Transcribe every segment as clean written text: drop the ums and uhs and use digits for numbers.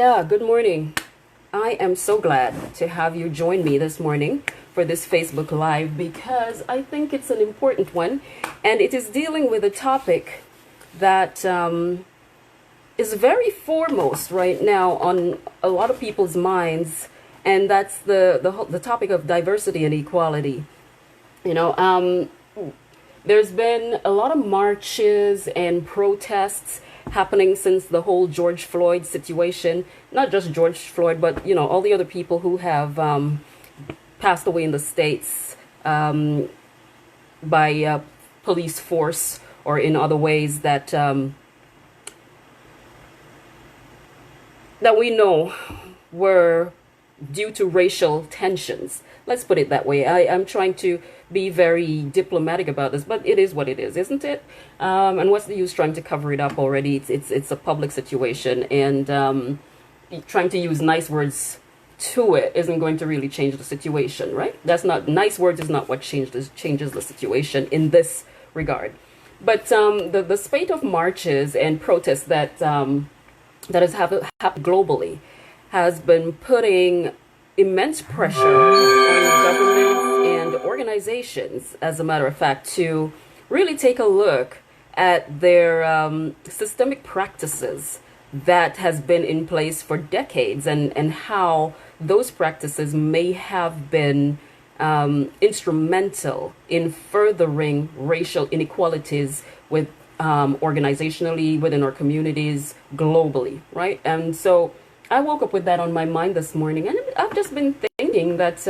Yeah, good morning. I am so glad to have you join me this morning for this Facebook Live because I think it's an important one and it is dealing with a topic that is very foremost right now on a lot of people's minds, and that's the topic of diversity and equality. You know, there's been a lot of marches and protests happening since the whole George Floyd situation. Not just George Floyd, but all the other people who have passed away in the States by police force or in other ways that we know were due to racial tensions. Let's put it that way. I'm trying to be very diplomatic about this, but it is what it is, isn't it? And what's the use trying to cover it up already? It's a public situation, and trying to use nice words to it isn't going to really change the situation, right? That's not nice words is not what changes the situation in this regard. But the spate of marches and protests that has happened globally has been putting immense pressure on governments and organizations, as a matter of fact, to really take a look at their systemic practices that has been in place for decades, and how those practices may have been instrumental in furthering racial inequalities with organizationally within our communities globally, right? And so I woke up with that on my mind this morning, and I've just been thinking that,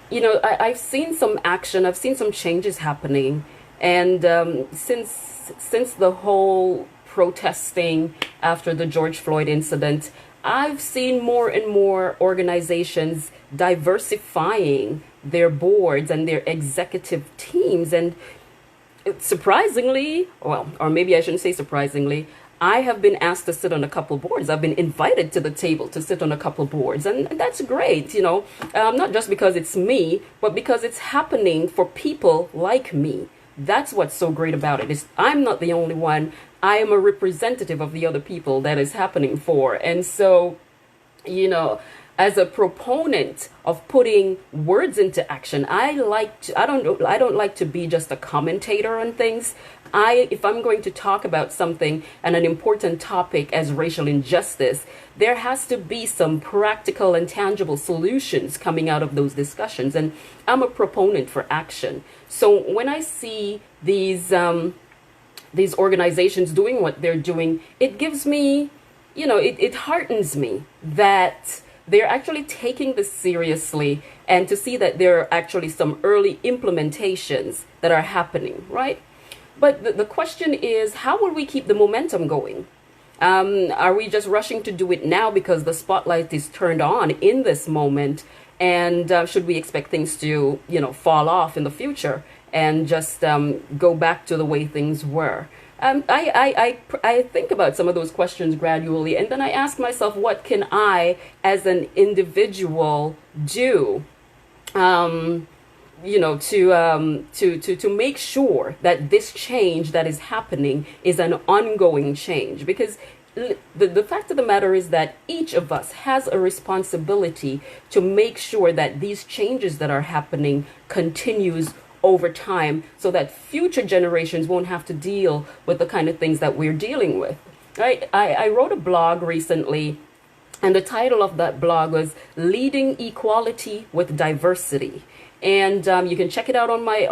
I've seen some action, I've seen some changes happening, and since the whole protesting after the George Floyd incident, I've seen more and more organizations diversifying their boards and their executive teams, and surprisingly, well, or maybe I shouldn't say surprisingly, I have been asked to sit on a couple boards. I've been invited to the table to sit on a couple boards, and that's great, not just because it's me, but because it's happening for people like me. That's what's so great about it, is I'm not the only one. I am a representative of the other people that is happening for. And so, as a proponent of putting words into action, I don't like to be just a commentator on things. If I'm going to talk about something and an important topic as racial injustice, there has to be some practical and tangible solutions coming out of those discussions. And I'm a proponent for action. So when I see these organizations doing what they're doing, it gives me, it heartens me that they're actually taking this seriously, and to see that there are actually some early implementations that are happening, right? But the question is, how will we keep the momentum going? Are we just rushing to do it now because the spotlight is turned on in this moment? And should we expect things to, fall off in the future and just go back to the way things were? I think about some of those questions gradually, and then I ask myself, what can I, as an individual, do? To make sure that this change that is happening is an ongoing change. Because the fact of the matter is that each of us has a responsibility to make sure that these changes that are happening continues over time, so that future generations won't have to deal with the kind of things that we're dealing with. Right? I wrote a blog recently, and the title of that blog was Leading Equality with Diversity. And you can check it out on my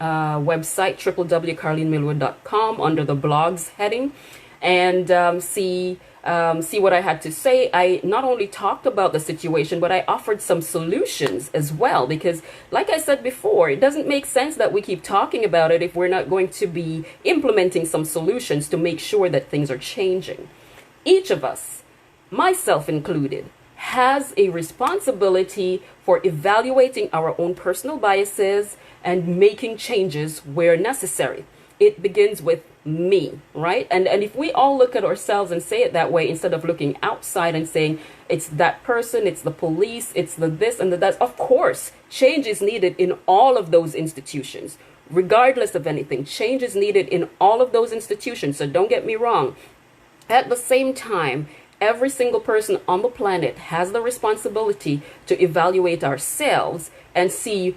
website, www.carlenemillwood.com, under the blogs heading, and see what I had to say. I not only talked about the situation, but I offered some solutions as well. Because, like I said before, it doesn't make sense that we keep talking about it if we're not going to be implementing some solutions to make sure that things are changing. Each of us, myself included, has a responsibility for evaluating our own personal biases and making changes where necessary. It begins with me, right? And if we all look at ourselves and say it that way, instead of looking outside and saying it's that person, it's the police, it's the this and the that, of course, change is needed in all of those institutions. Regardless of anything, change is needed in all of those institutions. So don't get me wrong. At the same time, every single person on the planet has the responsibility to evaluate ourselves and see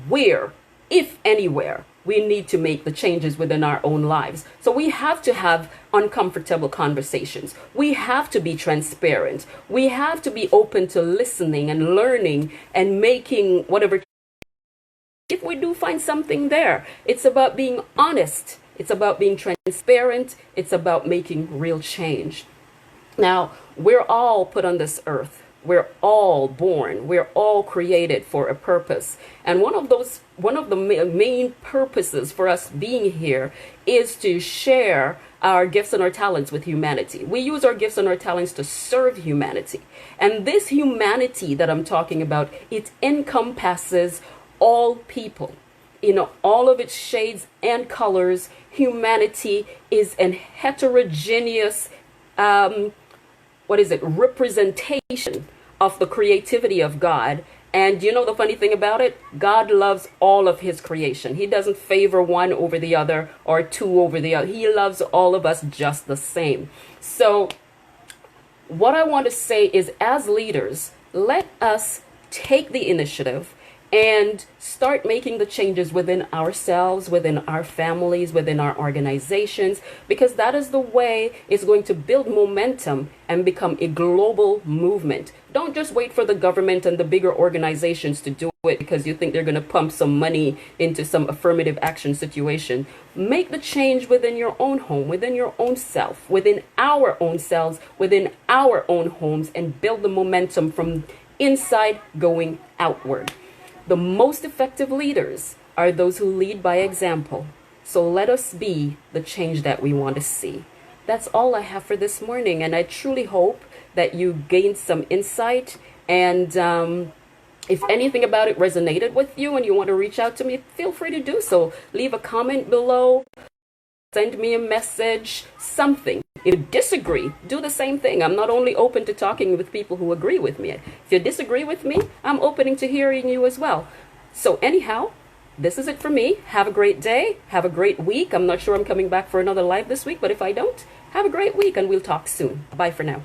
where, if anywhere, we need to make the changes within our own lives. So we have to have uncomfortable conversations. We have to be transparent. We have to be open to listening and learning and making whatever. If we do find something there, it's about being honest. It's about being transparent. It's about making real change. Now, we're all put on this earth. We're all born. We're all created for a purpose. And one of the main purposes for us being here is to share our gifts and our talents with humanity. We use our gifts and our talents to serve humanity. And this humanity that I'm talking about, it encompasses all people. All of its shades and colors. Humanity is an heterogeneous representation of the creativity of God. And the funny thing about it, God loves all of his creation. He doesn't favor one over the other or two over the other. He loves all of us just the same. So what I want to say is, as leaders, let us take the initiative and start making the changes within ourselves, within our families, within our organizations, because that is the way it's going to build momentum and become a global movement. Don't just wait for the government and the bigger organizations to do it because you think they're going to pump some money into some affirmative action situation. Make the change within your own home, within your own self, within our own selves, within our own homes, and build the momentum from inside going outward. The most effective leaders are those who lead by example. So let us be the change that we want to see. That's all I have for this morning. And I truly hope that you gained some insight. And if anything about it resonated with you and you want to reach out to me, feel free to do so. Leave a comment below. Send me a message, something. If you disagree, do the same thing. I'm not only open to talking with people who agree with me. If you disagree with me, I'm open to hearing you as well. So anyhow, this is it for me. Have a great day. Have a great week. I'm not sure I'm coming back for another live this week, but if I don't, have a great week and we'll talk soon. Bye for now.